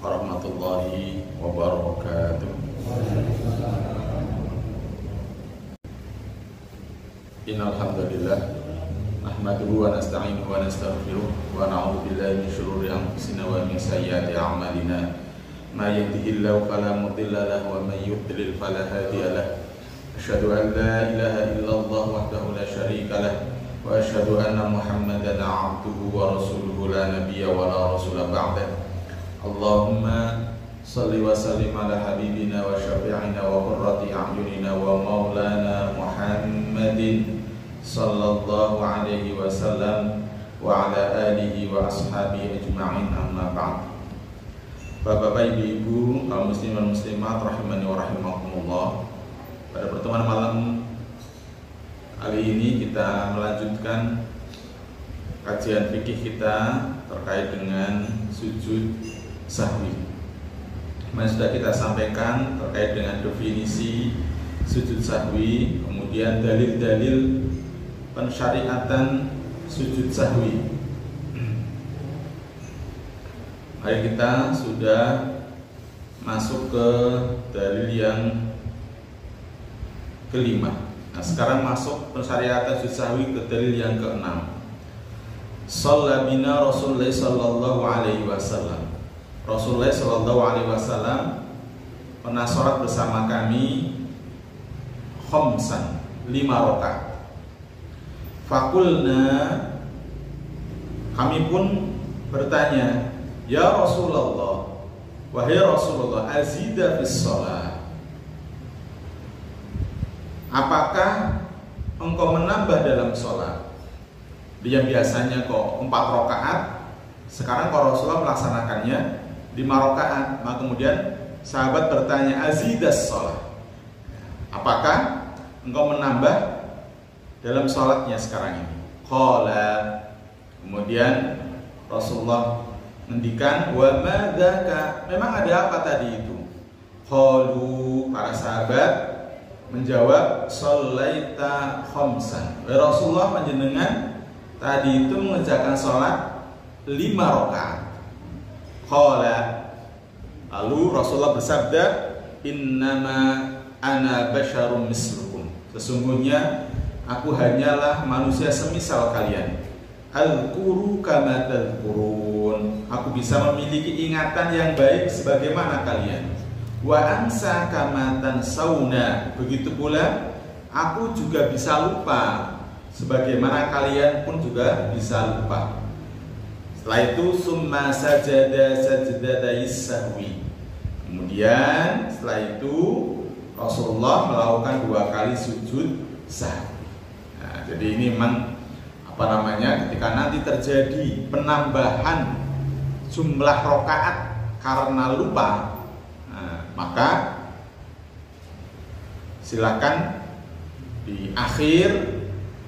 warahmatullahi wabarakatuh. Innal hamdalillah nahmaduhu wa nasta'inuhu wa nastaghfiruh wa na'udzu billahi min shururi anfusina wa min sayyiati a'malina. May yahdihillahu fala mudilla lahu wa may yudlil fala hadiya lahu. Asyhadu an la ilaha illallah wahdahu la syarika lahu wa asyhadu anna Muhammadan 'abduhu wa rasuluhu la nabiyya wa la rasula ba'dahu. Allahumma salli wa sallim ala habibina wa syafi'ina wa qurrati a'yunina wa maulana Muhammadin sallallahu alaihi wasallam wa ala alihi wa ashabihi ajma'in, amma ba'd. Bapak-bapak, ibu-ibu, kaum muslimin dan muslimat rahimani wa rahimakumullah. Pada pertemuan malam kali ini kita melanjutkan kajian fikih kita terkait dengan sujud sahwi. Yang sudah kita sampaikan terkait dengan definisi sujud sahwi, kemudian dalil-dalil pensyariatan sujud sahwi. Hari kita sudah masuk ke dalil yang kelima. Nah, sekarang masuk pensyariatan sujud sahwi ke dalil yang keenam. Shalla bina Rasulullah sallallahu alaihi wasallam. Rasulullah sallallahu alaihi wasallam pernah sholat bersama kami khamsan, 5 rakaat. Fakulna, kami pun bertanya, ya Rasulullah, wahai Rasulullah, azida fis shalah, apakah engkau menambah dalam sholat? Dia biasanya kok 4 rakaat, sekarang kalau Rasulullah melaksanakannya 5 rakaat. Maka kemudian sahabat bertanya, azidas sholat, apakah engkau menambah dalam sholatnya sekarang ini? Qala, kemudian Rasulullah ngendikan, wa madzaka, memang ada apa tadi itu? Qalu, para sahabat menjawab, shallaita khamsan. Rasulullah panjenengan tadi itu mengerjakan sholat 5 rakaat. Qala, lalu Rasulullah bersabda, innama ana basyarum mislukum, sesungguhnya aku hanyalah manusia semisal kalian. Al-quru kama tadhkurun, aku bisa memiliki ingatan yang baik sebagaimana kalian. Wa ansa kama tansawna, begitu pula aku juga bisa lupa sebagaimana kalian pun juga bisa lupa. Setelah itu summa sajada sajdatayis sahwi, kemudian setelah itu Rasulullah melakukan 2 kali sujud sahwi. Nah, jadi ini memang ketika nanti terjadi penambahan jumlah rakaat karena lupa, nah, maka silakan di akhir,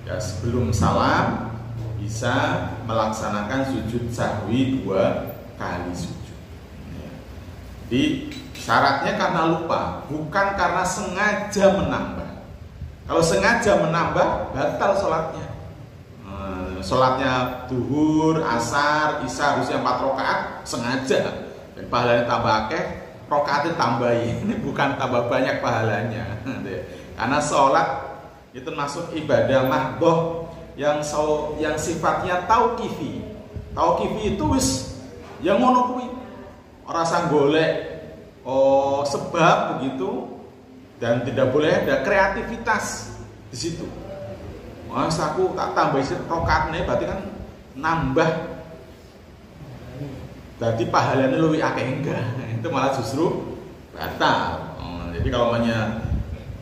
ya, sebelum salam bisa melaksanakan sujud sahwi 2 kali sujud. Jadi syaratnya karena lupa, bukan karena sengaja menambah. Kalau sengaja menambah, batal sholatnya. Sholatnya duhur, asar, isya harusnya 4 rakaat, sengaja dan pahalanya tambah akeh, rakaatnya tambahin. Ini bukan tambah banyak pahalanya. Karena sholat itu masuk ibadah mahdhah yang sifatnya tauqifi. Tauqifi itu wis yang ngono kuwi. Ora sang golek sebab begitu, dan tidak boleh ada kreativitas di situ. Mas aku tak tambah rakaat nih, berarti kan nambah. Berarti pahalanya lebih akeh, enggak. Itu malah justru batal. Jadi kalau namanya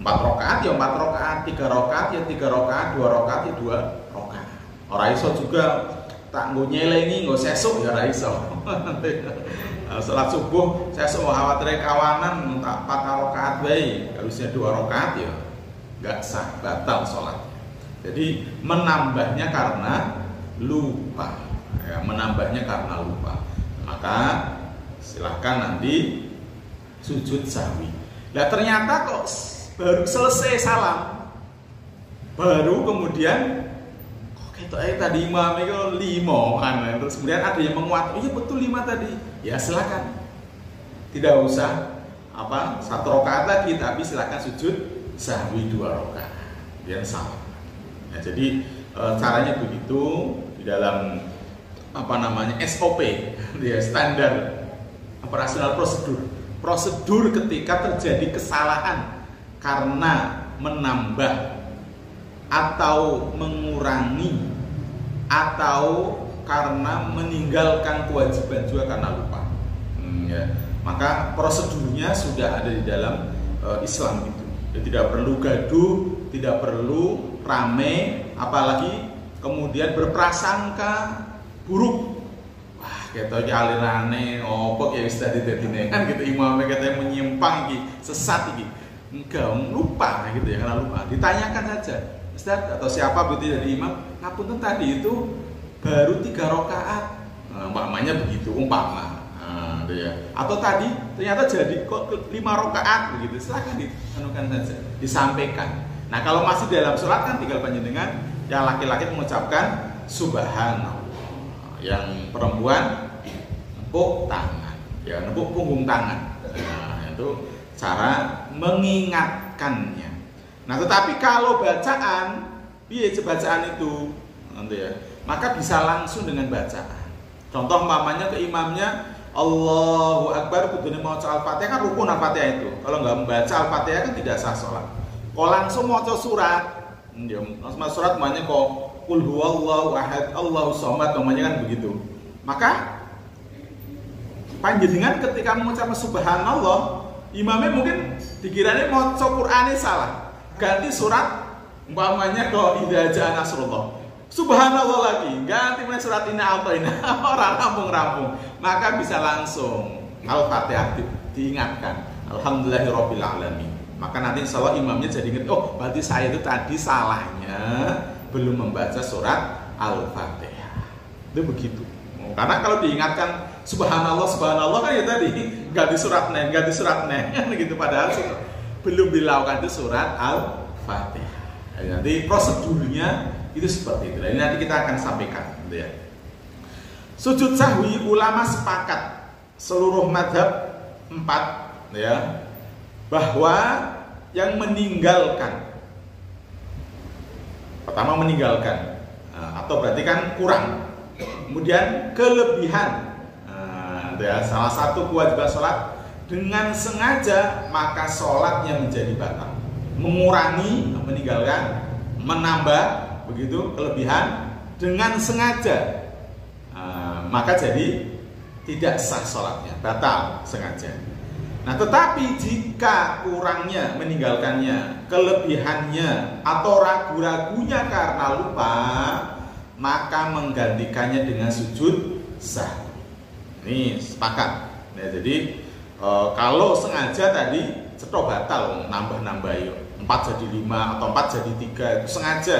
4 rakaat ya 4 rakaat, 3 rakaat ya 3 rakaat, 2 rakaat ya 2 rakaat. Ora iso juga tak nggo nyelengi nggo sesuk ya ora iso. Salat subuh sesuk khawatir kawanan tak 4 rakaat wae, harusnya 2 rakaat ya enggak sah, batal salat. Jadi menambahnya karena lupa. Ya, menambahnya karena lupa. Maka silahkan nanti sujud sahwi. Nah ternyata kok baru selesai salam, baru kemudian kok ketok tadi imam itu 5 kan, terus kemudian ada yang menguat, iya betul 5 tadi, ya silakan tidak usah satu rakaat lagi, tapi silakan sujud sahwi 2 rakaat yang sama. Nah, jadi caranya begitu di dalam SOP, ya, standar operasional prosedur ketika terjadi kesalahan karena menambah atau mengurangi atau karena meninggalkan kewajiban juga karena lupa. Ya. Maka prosedurnya sudah ada di dalam Islam itu. Ya, tidak perlu gaduh, tidak perlu rame, apalagi kemudian berprasangka buruk. Wah, kita alirane opo ya wis dadi kan gitu, imamnya katanya menyimpang iki, sesat iki. Enggak, lupa gitu ya, karena lupa. Ditanyakan saja, Ustaz atau siapa begitu dari imam, ngapunten tadi itu baru 3 rakaat. Umpamanya begitu, ya. Atau tadi ternyata jadi kok 5 rakaat begitu. Silakan dianukan saja, disampaikan. Nah, kalau masih dalam sholat kan tinggal panjenengan yang laki-laki mengucapkan subhanallah, yang perempuan nepuk tangan, ya nepuk punggung tangan. Nah, itu cara mengingatkannya. Nah, tetapi kalau bacaan, bacaan itu nanti ya, maka bisa langsung dengan bacaan. Contoh umpamanya ke imamnya Allahu Akbar, kudune maca Al-Fatihah kan rukun Al-Fatihah itu. Kalau nggak membaca Al-Fatihah kan tidak sah sholat. Kalau langsung maca surat, ya, surat namanya kok Qul huwallahu ahad, Allahu somad, namanya kan begitu. Maka panjenengan ketika mengucap subhanallah, imamnya mungkin dikiranya maca Qur'ane salah. Ganti surat, umpamanya kok idza jaa nasrullah. Subhanallah lagi, ganti mana surat ini orang rampung-rampung, maka bisa langsung Al-Fatihah diingatkan, Alhamdulillahirabbil alamin. Maka nanti insya Allah imamnya jadi ingat, oh berarti saya itu tadi salahnya belum membaca surat Al-Fatihah. Itu begitu. Karena kalau diingatkan Subhanallah kan ya tadi ganti surat neng gitu, padahal belum dilakukan itu surat Al-Fatihah. Nanti prosedurnya itu seperti itu. Ini nanti kita akan sampaikan, gitu ya. Sujud sahwi ulama sepakat seluruh mazhab 4, ya, bahwa yang meninggalkan, pertama meninggalkan, atau berarti kan kurang, kemudian kelebihan, ya, salah satu kewajiban sholat dengan sengaja, maka sholatnya menjadi batal. Mengurangi, meninggalkan, menambah, begitu kelebihan dengan sengaja, maka jadi tidak sah sholatnya, batal sengaja. Nah, tetapi jika kurangnya, meninggalkannya, kelebihannya atau ragu-ragunya karena lupa, maka menggantikannya dengan sujud sahwi. Ini sepakat. Nah, jadi kalau sengaja tadi cetok batal, nambah-nambah yuk, 4 jadi 5 atau 4 jadi 3 itu sengaja,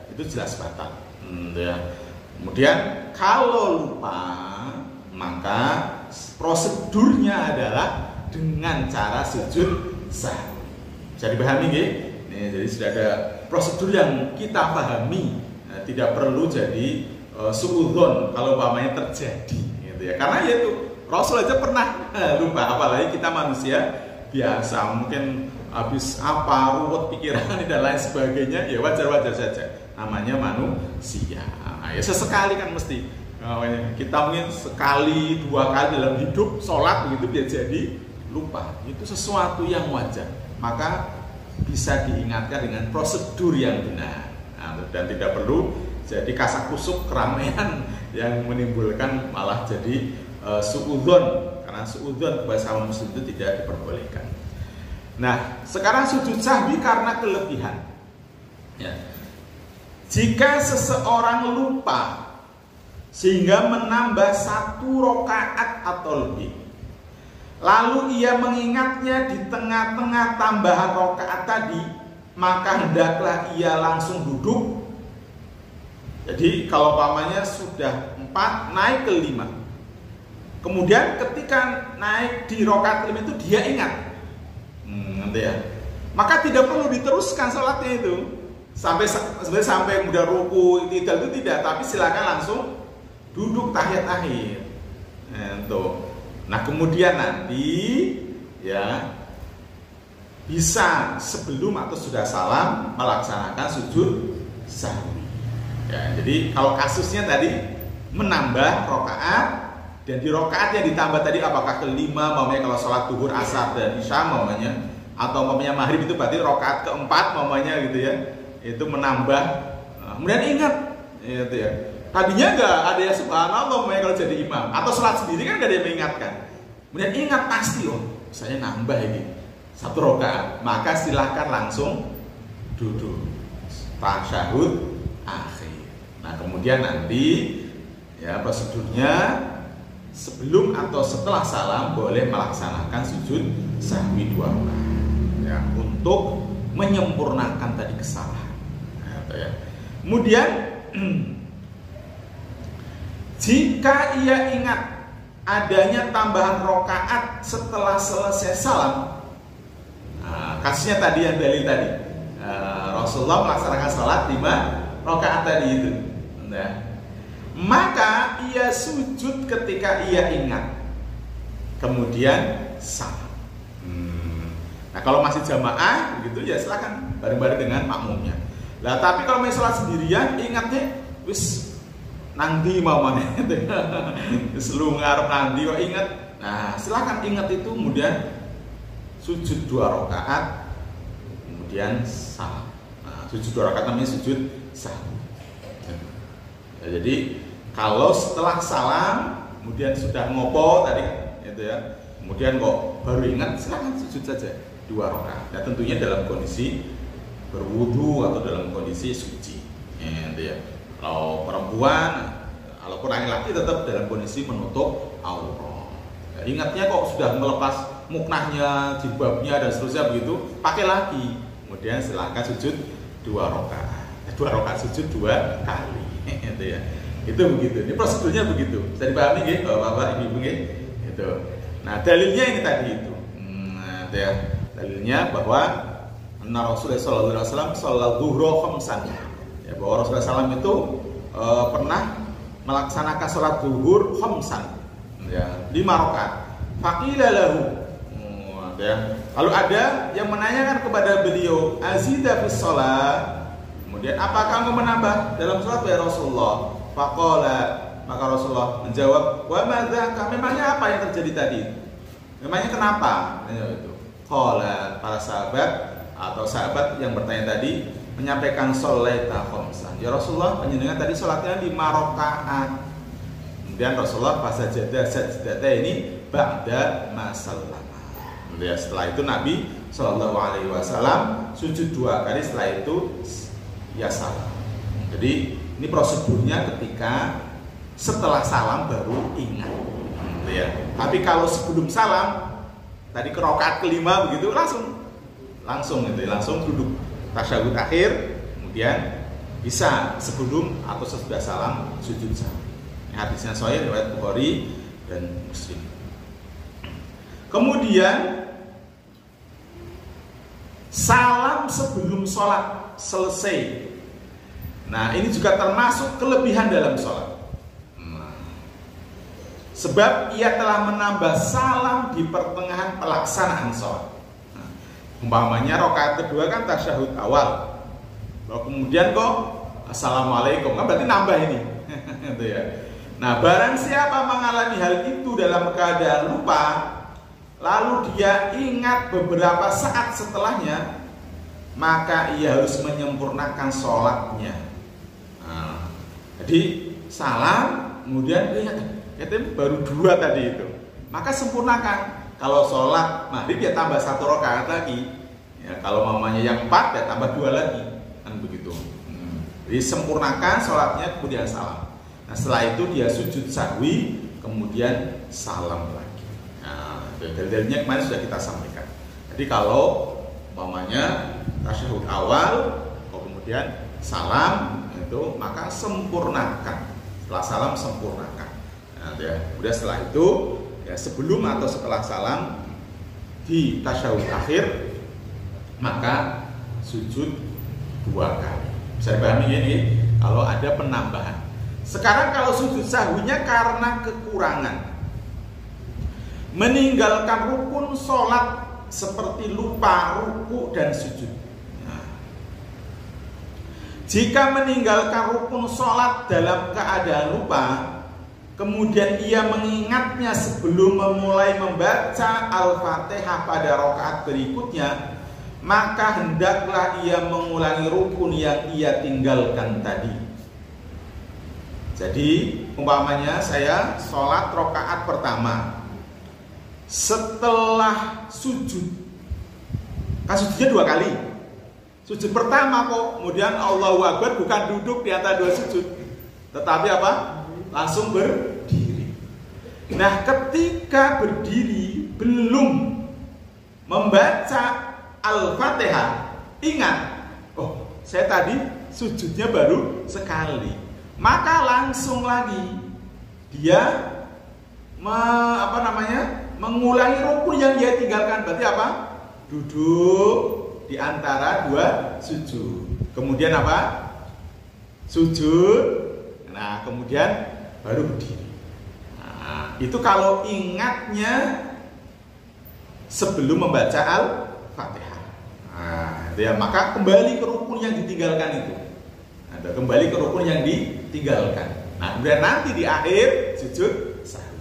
itu jelas batal. Ya. Kemudian kalau lupa, maka prosedurnya adalah dengan cara sujud sahwi. Bisa dipahami nggih? Jadi sudah ada prosedur yang kita pahami. Nah, tidak perlu jadi suudzon kalau umpamanya terjadi, gitu ya. Karena itu Rasul aja pernah lupa, apalagi kita manusia biasa, mungkin habis ruwet pikiran dan lain sebagainya, ya wajar-wajar saja. Namanya manusia. Ya sesekali kan mesti. Kita mungkin sekali 2 kali dalam hidup sholat begitu dia jadi lupa. Itu sesuatu yang wajar. Maka bisa diingatkan dengan prosedur yang benar. Dan tidak perlu jadi kasak kusuk keramaian yang menimbulkan malah jadi suudzon. Karena suudzon bahasa muslim itu tidak diperbolehkan. Nah, sekarang sujud sahwi karena kelebihan. Ya. Jika seseorang lupa sehingga menambah 1 rakaat atau lebih, lalu ia mengingatnya di tengah-tengah tambahan rakaat tadi, maka hendaklah ia langsung duduk. Jadi kalau umpamanya sudah 4 naik ke 5, kemudian ketika naik di rakaat 5 itu dia ingat, nanti ya, maka tidak perlu diteruskan sholatnya itu sampai kemudian ruku itu tidak, tapi silakan langsung duduk tahiyat akhir. Tuh. Nah kemudian nanti ya bisa sebelum atau sudah salam melaksanakan sujud sahwi. Ya, jadi kalau kasusnya tadi menambah rokaat dan di rokaat yang ditambah tadi apakah kelima, mamanya kalau sholat duhur, asar dan isya mamanya, atau mamanya maghrib itu berarti rokaat keempat mamanya gitu ya, itu menambah. Nah, kemudian ingat, gitu ya. Tadinya nggak ada yang subhanallah mamanya kalau jadi imam atau sholat sendiri kan nggak ada yang mengingatkan. Kemudian ingat pasti saya nambah ini 1 rakaat, maka silahkan langsung duduk tasyahud akhir. Nah kemudian nanti ya prosedurnya sebelum atau setelah salam boleh melaksanakan sujud sahwi 2 rakaat ya, untuk menyempurnakan tadi kesalahan. Nah, ya. Kemudian jika ia ingat adanya tambahan rakaat setelah selesai salam, nah, kasusnya tadi yang dalil tadi, Rasulullah melaksanakan salat 5 rakaat tadi itu, nah, maka ia sujud ketika ia ingat, kemudian salam. Nah kalau masih jamaah begitu ya silakan bareng-bareng dengan makmumnya. Lah tapi kalau misalnya sholat sendirian ingatnya wis nanti mamane selungar nanti kok ingat. Nah silakan ingat itu kemudian sujud 2 rakaat kemudian salam. Nah, sujud 2 rakaat namanya sujud sahwi. Ya, jadi kalau setelah salam kemudian sudah ngopo tadi itu ya, kemudian kok baru ingat silakan sujud saja 2 rakaat. Nah tentunya dalam kondisi berwudu atau dalam kondisi suci. Gitu ya. Kalau perempuan, walaupun laki-laki tetap dalam kondisi menutup aurat. Nah, ingatnya kok sudah melepas muknahnya, jilbabnya dan seterusnya begitu, pakai lagi. Kemudian silakan sujud 2 rakaat. 2 rakaat sujud 2 kali. Gitu ya. Itu begitu. Ini prosedurnya begitu. Bisa dipahami nggih, Bapak, Ibu nggih? Itu. Nah, dalilnya ini tadi itu. Nah, itu ya. Dalilnya bahwa Rasulullah sallallahu alaihi wasallam salat zuhra khamsan. Ya, bahwa Rasulullah SAW itu pernah melaksanakan sholat zuhur khamsan, ya, 5 rakaat. Faqila lahu, ya. Lalu ada yang menanyakan kepada beliau, azida fis sholat, kemudian apakah kamu menambah dalam sholat ya Rasulullah? Faqala, maka Rasulullah menjawab, wa madzaka, memangnya apa yang terjadi tadi? Memangnya kenapa? Itu. Qala, para sahabat atau sahabat yang bertanya tadi menyampaikan sholaita khamsan. Ya Rasulullah, panjenengan tadi sholatnya 5 rakaat. Kemudian Rasulullah sajada ini ba'da ma sallama. Kemudian setelah itu Nabi sallallahu alaihi wasallam sujud 2 kali, setelah itu ya salam. Jadi ini prosedurnya ketika setelah salam baru ingat. Ya. Tapi kalau sebelum salam tadi ke rakaat kelima begitu langsung gitu, langsung duduk tasyahud akhir, kemudian bisa sebelum atau sesudah salam sujud sahwi. Ini hadisnya sahih riwayat Bukhari dan Muslim. Kemudian salam sebelum sholat selesai. Nah ini juga termasuk kelebihan dalam sholat. Sebab ia telah menambah salam di pertengahan pelaksanaan sholat. Umpamanya rakaat kedua kan tasyahud awal, lalu kemudian kok assalamualaikum, kan berarti nambah ini. Gitu ya. Nah barang siapa mengalami hal itu dalam keadaan lupa, lalu dia ingat beberapa saat setelahnya, maka ia harus menyempurnakan sholatnya. Nah, jadi salam kemudian ingat, baru 2 tadi itu, maka sempurnakan. Kalau sholat maghrib ya tambah 1 rakaat lagi. Ya, kalau mamanya yang 4 ya tambah 2 lagi, kan begitu. Jadi sempurnakan sholatnya kemudian salam. Nah setelah itu dia sujud sahwi kemudian salam lagi. Nah dalilnya kemarin sudah kita sampaikan. Jadi kalau mamanya tasyahud awal, kemudian salam itu maka sempurnakan. Setelah salam sempurnakan. Nah, ya. Kemudian setelah itu ya sebelum atau setelah salam di tasyahud akhir maka sujud 2 kali. Bisa dipahami ini kalau ada penambahan. Sekarang kalau sujud sahwinya karena kekurangan, meninggalkan rukun sholat seperti lupa ruku dan sujud. Nah, jika meninggalkan rukun sholat dalam keadaan lupa, kemudian ia mengingatnya sebelum memulai membaca Al-Fatihah pada rakaat berikutnya, maka hendaklah ia mengulangi rukun yang ia tinggalkan tadi. Jadi umpamanya saya sholat rakaat pertama, setelah sujud, kan sujudnya 2 kali. Sujud pertama kok, kemudian Allahu Akbar, bukan duduk di antara 2 sujud, tetapi apa? Langsung berdiri. Nah, ketika berdiri belum membaca Al-Fatihah, ingat, oh saya tadi sujudnya baru sekali. Maka langsung lagi dia mengulangi rukun yang dia tinggalkan. Berarti apa? Duduk di antara 2 sujud. Kemudian apa? Sujud. Nah, kemudian baru berdiri. Nah, itu kalau ingatnya sebelum membaca Al-Fatihah. Nah, ya, maka kembali ke rukun yang ditinggalkan itu. Nah, kembali ke rukun yang ditinggalkan. Nah, kemudian nanti di akhir sujud sahwi.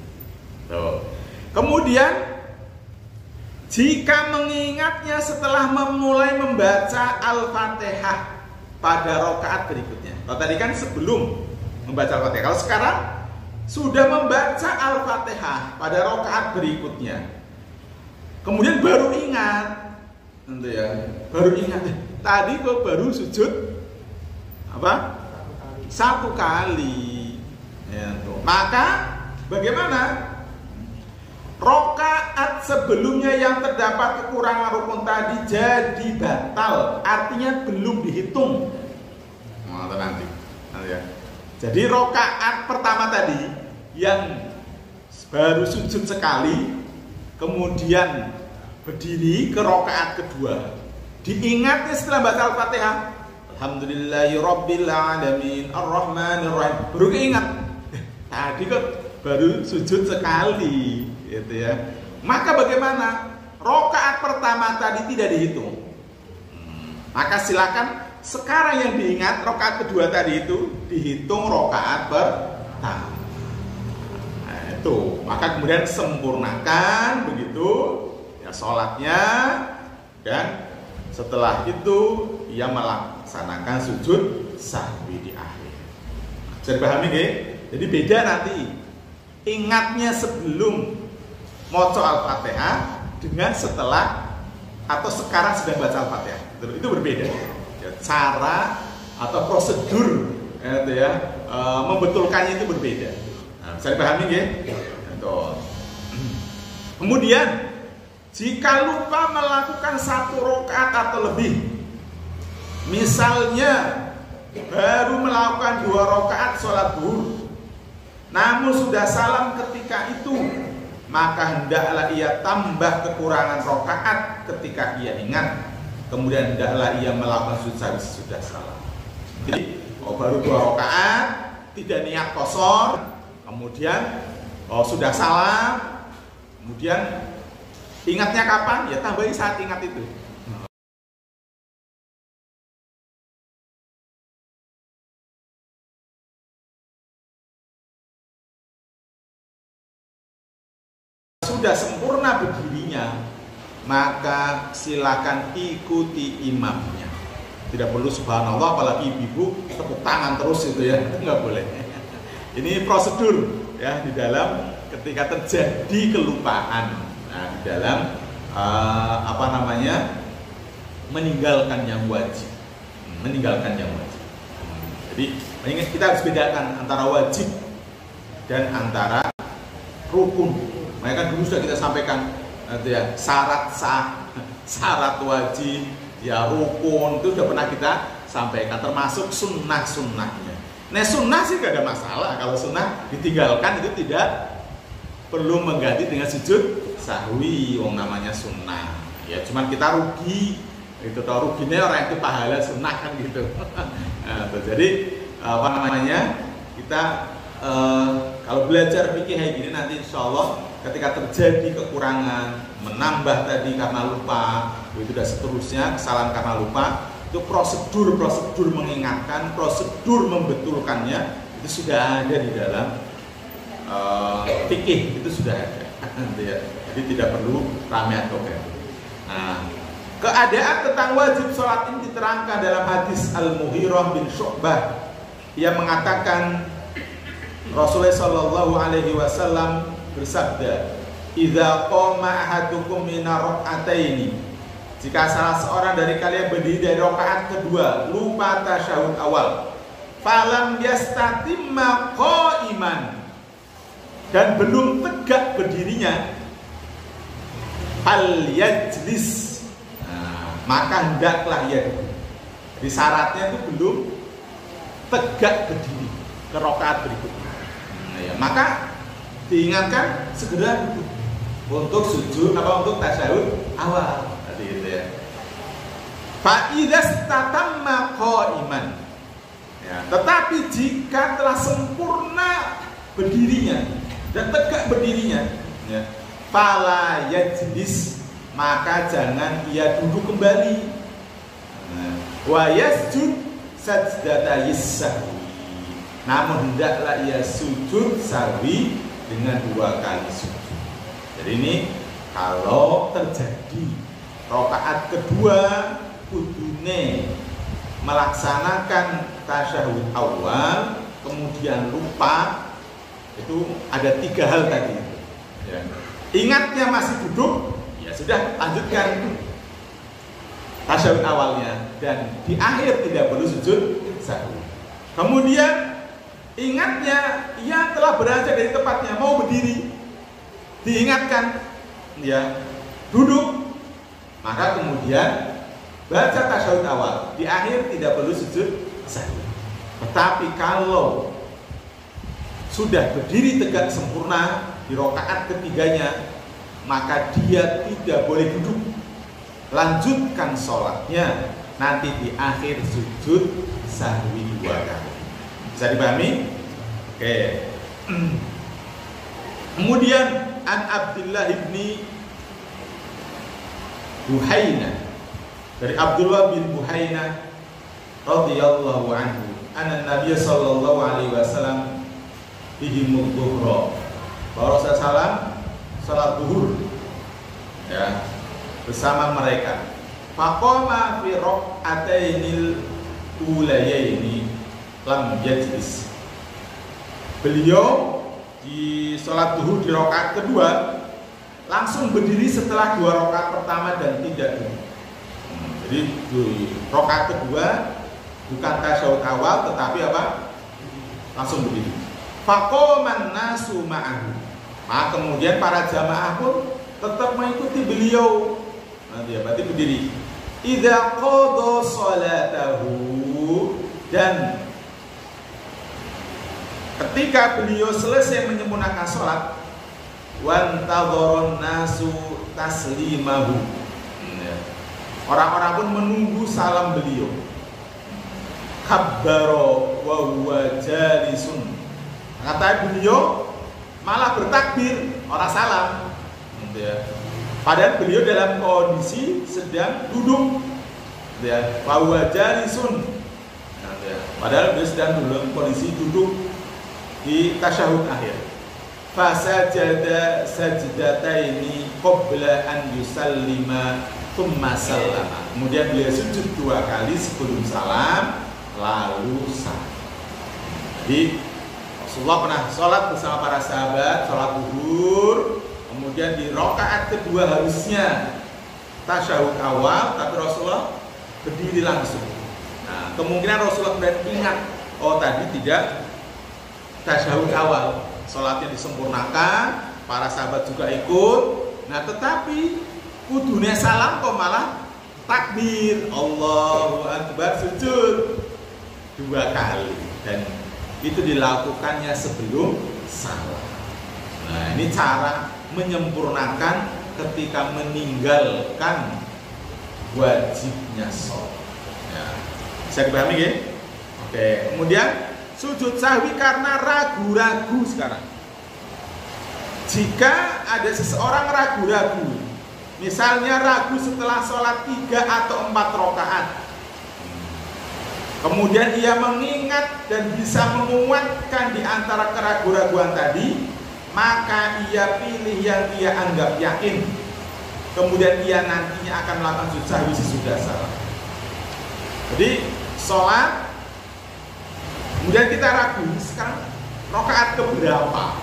Kemudian jika mengingatnya setelah memulai membaca Al-Fatihah pada rakaat berikutnya. Kalau tadi kan sebelum membaca Al-Fatihah. Kalau sekarang sudah membaca Al-Fatihah pada rakaat berikutnya, kemudian baru ingat, tentu ya, baru ingat tadi kok baru sujud apa? 1 kali. Ya, tuh. Maka bagaimana? Rakaat sebelumnya yang terdapat kekurangan rukun tadi jadi batal, artinya belum dihitung. Nanti ya. Jadi rakaat pertama tadi yang baru sujud sekali, kemudian berdiri ke rakaat kedua, diingatnya setelah baca Al-Fatihah, Alhamdulillahirabbil alamin arrahmanir rahim, baru keingat tadi kok baru sujud sekali, gitu ya. Maka bagaimana? Rakaat pertama tadi tidak dihitung. Maka silakan sekarang yang diingat rakaat kedua tadi itu dihitung rakaat pertama. Nah, itu. Maka kemudian sempurnakan begitu ya sholatnya, dan setelah itu ia melaksanakan sujud sahwi di akhir. Bisa dipahami nggih? Jadi beda nanti ingatnya sebelum maca Al-Fatihah dengan setelah atau sekarang sedang baca Al-Fatihah. Itu berbeda. Ya, cara atau prosedur membetulkannya itu berbeda. Nah, bisa dipahami nggih? Kemudian jika lupa melakukan 1 rakaat atau lebih, misalnya baru melakukan 2 rakaat sholat zuhur, namun sudah salam ketika itu, maka hendaklah ia tambah kekurangan rakaat ketika ia ingat. Kemudian hendaklah ia melakukan sujud sahwi sesudah salam. Jadi baru 2 rakaat, tidak niat kosor, kemudian sudah salam, kemudian ingatnya kapan? Ya tambahi saat ingat itu. Sudah sempurna berdirinya, maka silakan ikuti imamnya. Tidak perlu subhanallah, apalagi ibu tepuk tangan terus itu ya, itu nggak boleh. Ini prosedur ya di dalam ketika terjadi kelupaan. Nah, di dalam meninggalkan yang wajib, Jadi kita harus bedakan antara wajib dan antara rukun. Makanya kan dulu sudah kita sampaikan ya, syarat wajib, ya rukun itu sudah pernah kita sampaikan, termasuk sunnah-sunnahnya. Nah, sunnah sih gak ada masalah, kalau sunnah ditinggalkan itu tidak perlu mengganti dengan sujud sahwi, wong namanya sunnah. Ya cuman kita rugi, itu tau ruginya orang itu pahala sunnah kan gitu. Nah, jadi kita kalau belajar fikih kayak gini nanti insya Allah ketika terjadi kekurangan, menambah tadi karena lupa, itu dan seterusnya, kesalahan karena lupa, itu prosedur mengingatkan, prosedur membetulkannya itu sudah ada di dalam fikih, itu sudah ada. Jadi tidak perlu rame atau gaduh. Nah, keadaan tentang wajib sholat ini diterangkan dalam hadis Al-Mughirah bin Syu'bah. Ia mengatakan Rasulullah Shallallahu Alaihi Wasallam bersabda, "Idza qama ahadukum min rak'ataini." Jika salah seorang dari kalian berdiri dari rakaat kedua, lupa tasyahud awal, falam yastatimma qa'iman, dan belum tegak berdirinya, fal yajlis, maka hendaklah ia duduk. Jadi syaratnya itu belum tegak berdiri ke rakaat berikutnya. Maka diingatkan segera duduk untuk sujud untuk tasyahud awal. Tadi itu ya. Fa idza tatamma qa'iman. Ya, tetapi jika telah sempurna berdirinya dan tegak berdirinya, ya, fala yajlis, maka jangan ia duduk kembali. Wa yasjud sajdata sahwi, namun hendaklah ia sujud sahwi dengan 2 kali sujud. Jadi ini kalau terjadi rakaat kedua kudune melaksanakan tasyahud awal kemudian lupa, itu ada 3 hal tadi. Ya. Ingatnya masih duduk, ya sudah lanjutkan tasyahud awalnya, dan di akhir tidak perlu sujud sahwi. Kemudian ingatnya ia telah beranjak dari tempatnya mau berdiri, diingatkan ya duduk, maka kemudian baca tasyahud awal, di akhir tidak perlu sujud sahwi. Tetapi kalau sudah berdiri tegak sempurna di rakaat ketiganya, maka dia tidak boleh duduk, lanjutkan sholatnya nanti di akhir sujud sahwi 2 kali. Bisa dipahami? Oke. Kemudian an Abdullah ibni Buhaina, dari Abdullah bin Buhaina radhiyallahu anhu, anna Nabi sallallahu alaihi wasallam bihimud dhuhra, bahwa Rasulullah salat zuhur ya bersama mereka. Faqama fi rak'atainil ulayaini lam yajlis. Beliau di salat zuhur di rakaat kedua langsung berdiri setelah 2 rakaat pertama dan tidak duduk. Jadi di rakaat kedua bukan tasyahud awal tetapi apa? Langsung berdiri. Faqaman nasu ma'ahu. Nah, kemudian para jamaah pun tetap mengikuti beliau. Nanti ya, berarti berdiri. Idza qada salatahu, dan ketika beliau selesai menyempurnakan salat, wantadharon nasu taslimahu. Orang-orang pun menunggu salam beliau. Kabbaro wa huwa jalisun. Kata beliau malah bertakbir, orang salam. Padahal beliau dalam kondisi sedang duduk. Wa huwa jalisun. Padahal beliau sedang dalam kondisi duduk di tasyahud akhir. Fasajada sajdataini qabla an yusallima thumma sallama. Kemudian beliau sujud 2 kali sebelum salam, lalu salam. Jadi Rasulullah pernah sholat bersama para sahabat, sholat zuhur, kemudian di rakaat kedua harusnya tasyahud awal, tapi Rasulullah berdiri langsung. Nah, kemungkinan Rasulullah kemudian ingat, oh tadi tidak tasyahud awal, sholatnya disempurnakan, para sahabat juga ikut. Nah, tetapi kudune salam kok malah takbir, Allahu Akbar, sujud 2 kali, dan itu dilakukannya sebelum salam. Nah, ini cara menyempurnakan ketika meninggalkan wajibnya sholat. Ya. Bisa dipahami ya? Oke. Kemudian sujud sahwi karena ragu-ragu sekarang. jika ada seseorang ragu-ragu, misalnya ragu setelah sholat 3 atau 4 rakaat, kemudian ia mengingat dan bisa menguatkan di antara keraguan-raguan tadi, maka ia pilih yang ia anggap yakin, kemudian ia nantinya akan melakukan sujud sahwi sesudah salam. Jadi sholat, kemudian kita ragu, sekarang rakaat keberapa?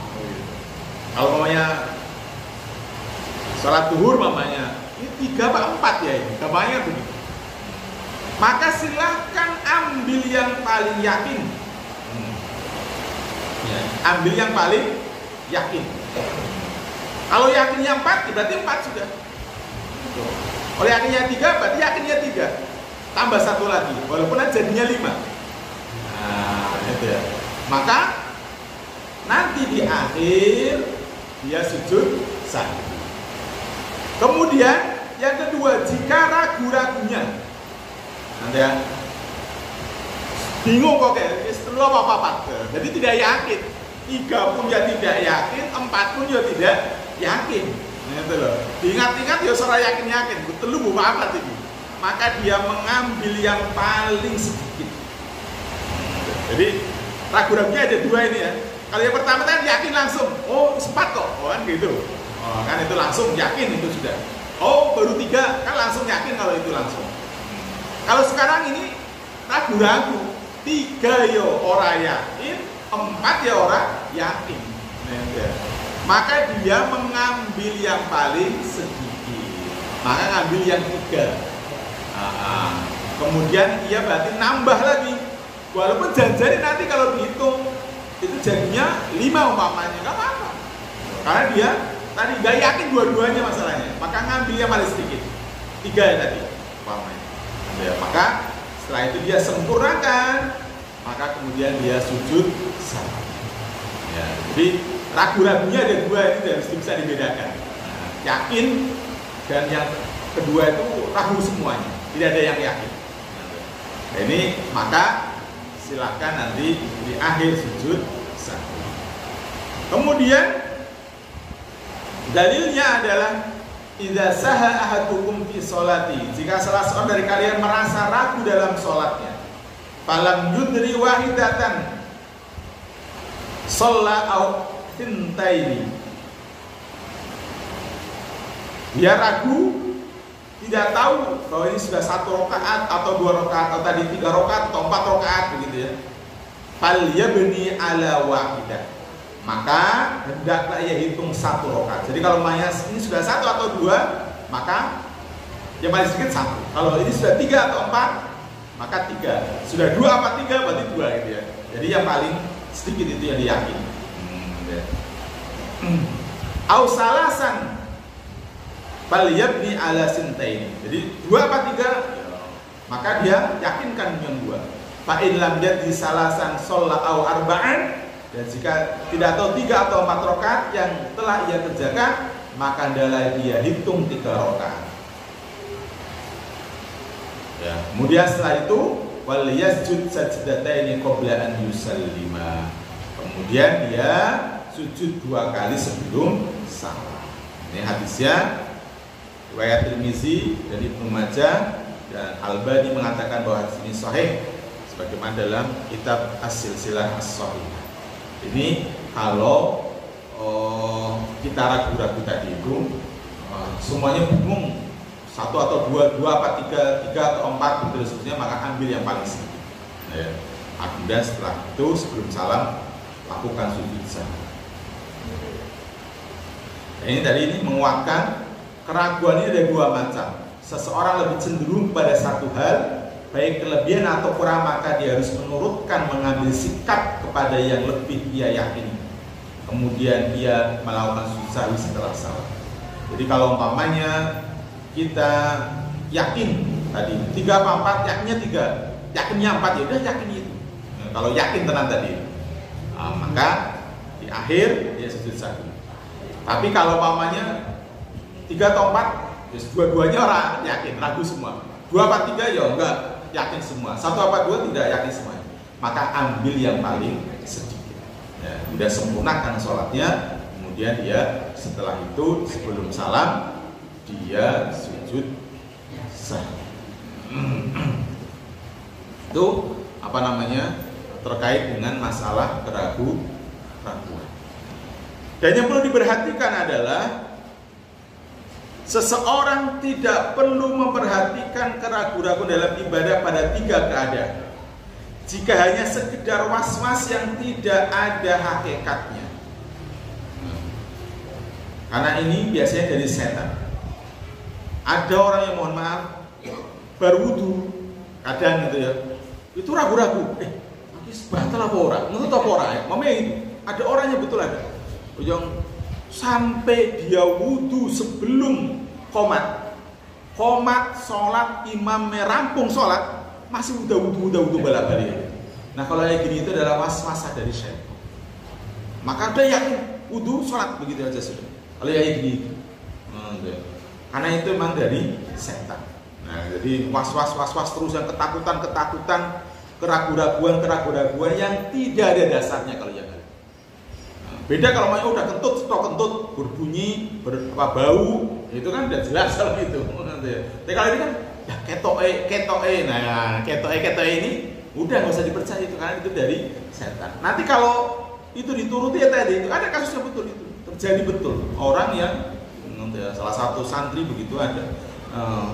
Kalau mamanya sholat zuhur mamanya, ini 3 apa 4 ya ini, gambarnya begitu. Maka silahkan ambil yang paling yakin. Ya, ambil yang paling yakin. Kalau yakinnya 4, berarti 4 sudah. Kalau yakinnya 3, berarti yakinnya 3. Tambah 1 lagi, walaupun jadinya 5. Nah, itu ya. Maka nanti di akhir dia sujud sahwi. Kemudian yang kedua, jika ragu-ragunya, nanti ya, bingung kok kayak setelah apa-apa, jadi tidak yakin. 3 pun ya tidak yakin, 4 pun ya tidak yakin. Gitu loh. Diingat-ingat ya seorang yakin-yakin, betul lu apa tadi. Maka dia mengambil yang paling sedikit. Jadi ragu-ragunya ada 2 ini ya. Kalau yang pertama kan yakin langsung, oh sempat kok, oh kan gitu. Oh, kan itu langsung yakin itu sudah. Oh baru 3 kan langsung yakin kalau itu langsung. Kalau sekarang ini ragu-ragu, 3 ya orang yakin, 4 ya orang yakin. Maka dia mengambil yang paling sedikit. Maka ngambil yang 3. Kemudian ia berarti nambah lagi. Walaupun janjani nanti kalau dihitung itu jadinya 5 umpamanya, nggak apa-apa. Karena dia tadi nggak yakin dua-duanya masalahnya, maka ngambil yang paling sedikit, 3 ya tadi umpamanya. Ya, maka setelah itu dia sempurnakan, maka kemudian dia sujud sahwi. Ya, jadi ragu-ragunya ada 2 ini harus bisa dibedakan. Yakin dan yang kedua itu ragu semuanya, tidak ada yang yakin. Nah, ini maka silakan nanti di akhir sujud sahwi. Kemudian dalilnya adalah idza saha ahadukum fi sholati, jika salah seorang dari kalian merasa ragu dalam sholatnya, falam yudri wahidatan shalla au thintaini, dia ragu, tidak tahu bahwa ini sudah 1 rakaat atau 2 rakaat atau tadi 3 rakaat atau 4 rakaat begitu ya. Fal yabni ala wahidah, maka hendaklah ia hitung 1 rakaat. Jadi kalau mayas ini sudah 1 atau 2, maka yang paling sedikit 1. Kalau ini sudah 3 atau 4, maka 3. Sudah 2 apa 3 berarti 2 gitu ya. Jadi yang paling sedikit itu yang diyakin. Au salasan fal yabni ala sintain. Jadi 2 apa 3, maka dia yakinkan yang 2. Fa in lam yadri salasan shalla au arba'an, dan jika tidak tahu 3 atau 4 rakaat yang telah ia kerjakan, maka adalah dia hitung 3 rakaat. Ya, kemudian setelah itu wal yasjud sajdataini qabla an yusallima. Kemudian dia sujud 2 kali sebelum salam. Ini hadisnya riwayat Tirmizi dan Ibnu Majah, dan Albani mengatakan bahwa hadis ini sahih sebagaimana dalam kitab As-Silsilah As-Shahihah. Ini kalau kita ragu-ragu tadi itu semuanya bingung 1 atau 2 apa 3 atau 4 dan seterusnya, maka ambil yang paling sedikit. Ya. Kemudian setelah itu sebelum salam lakukan sujud sahwi. Nah, ini tadi ini menguatkan keraguan ini ada 2 macam. Seseorang lebih cenderung kepada satu hal, baik kelebihan atau kurang, maka dia harus menurutkan, mengambil sikap kepada yang lebih dia yakini. Kemudian dia melakukan sujud sahwi setelah salam. Jadi kalau umpamanya kita yakin tadi 3 apa 4, yakinnya 3, yakinnya 4, ya udah yakin itu. Nah, kalau yakin tenang tadi, maka di akhir dia sujud sahwi. Tapi kalau umpamanya 3 atau 4, ya dua-duanya orang yakin, ragu semua. 2 apa 3 ya enggak yakin semua. 1 apa 2 tidak yakin semua. Maka ambil yang paling sedikit. Ya, udah sempurnakan sholatnya, kemudian Kemudian dia setelah itu sebelum salam dia sujud sahwi. Itu apa namanya, terkait dengan masalah keraguan. Dan yang perlu diperhatikan adalah seseorang tidak perlu memperhatikan keraguan dalam ibadah pada 3 keadaan. Jika hanya sekedar was-was yang tidak ada hakikatnya. Karena ini biasanya dari setan. Ada orang yang mohon maaf baru wudu, kadang gitu ya, itu ragu-ragu, batal apa orang, menurut apa orang ya, mamanya itu, ada orangnya betul ada, yang sampai dia wudu sebelum komat sholat, imam merampung sholat, masih udah balik. Nah kalau kayak gini itu adalah was-was dari syaitan. Maka dia yakin wudu sholat begitu aja sudah. Kalau kayak gini, karena itu memang dari setan. Nah, jadi was-was terus, yang ketakutan, keraguan yang tidak ada dasarnya kalau yang lain. Nah, beda kalau mau udah kentut, berbunyi, bau, itu kan udah jelas kalau itu. Tapi kalau ini kan ya ketoe. Nah, ketoe ini udah nggak usah dipercaya itu, karena itu dari setan. Nanti kalau itu dituruti ya tadi, itu ada kasusnya betul itu. Terjadi betul. Orang yang salah satu santri begitu ada.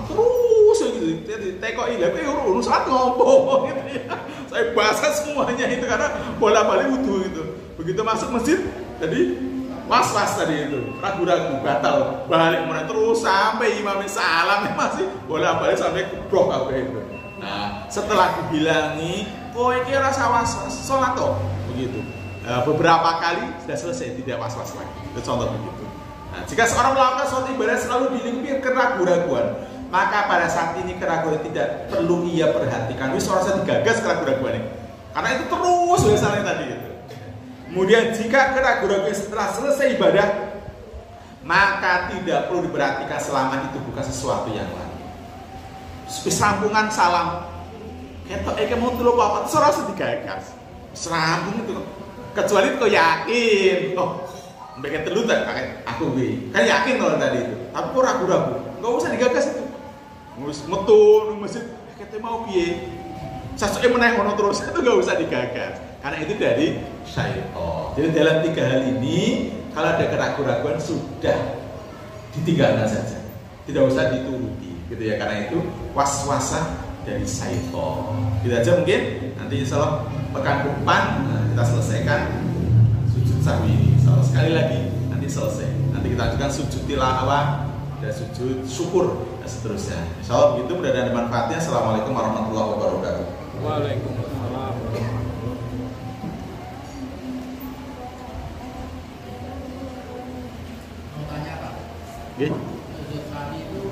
Terus gitu, tekoi lah, urus satu ngomong gitu ya. Saya basah semuanya itu karena bola-balik wudu gitu. Begitu masuk masjid, jadi was-was tadi itu, ragu-ragu, batal, balik mana terus sampai imam salam masih bola-balik sampai kebrok apa itu. Nah, setelah dibilangi, oh ini rasa was-was, sholat toh, begitu. Beberapa kali sudah selesai, tidak was-was lagi. Itu contoh begitu. Nah, jika seorang melakukan suatu ibadah selalu dilingkupi keraguan-raguan, maka pada saat ini keraguan tidak perlu ia perhatikan. Wis ora usah digagas keraguan-raguan ini. Karena itu terus biasanya tadi itu. Kemudian jika keraguan-raguan setelah selesai ibadah, maka tidak perlu diperhatikan selama itu bukan sesuatu yang lain. Sampungan salam, ketok mau telu apa? Ora usah digagas. Serampung itu. Kecuali kau yakin, mereka telu tak aku kan yakin kalau tadi itu, tapi kok ragu-ragu, nggak usah digagas itu, metu masjid, kita mau piye, sasuke meneh ngono terus itu nggak usah digagas, karena itu dari syaitan. Jadi dalam 3 hal ini, kalau ada keraguan-raguan sudah ditinggalkan saja, tidak usah dituruti, gitu ya, karena itu was-wasan dari syaitan. Gitu aja mungkin, nanti insya Allah pekan depan kita selesaikan sujud sahwi ini. Sekali lagi nanti selesai. Nanti kita ajukan sujud tilawah dan sujud syukur dan seterusnya. Insyaallah begitu, mudah-mudahan ada manfaatnya. Assalamualaikum warahmatullahi wabarakatuh. Waalaikumsalam. Mau tanya Pak? Nggih. Sujud sahwi itu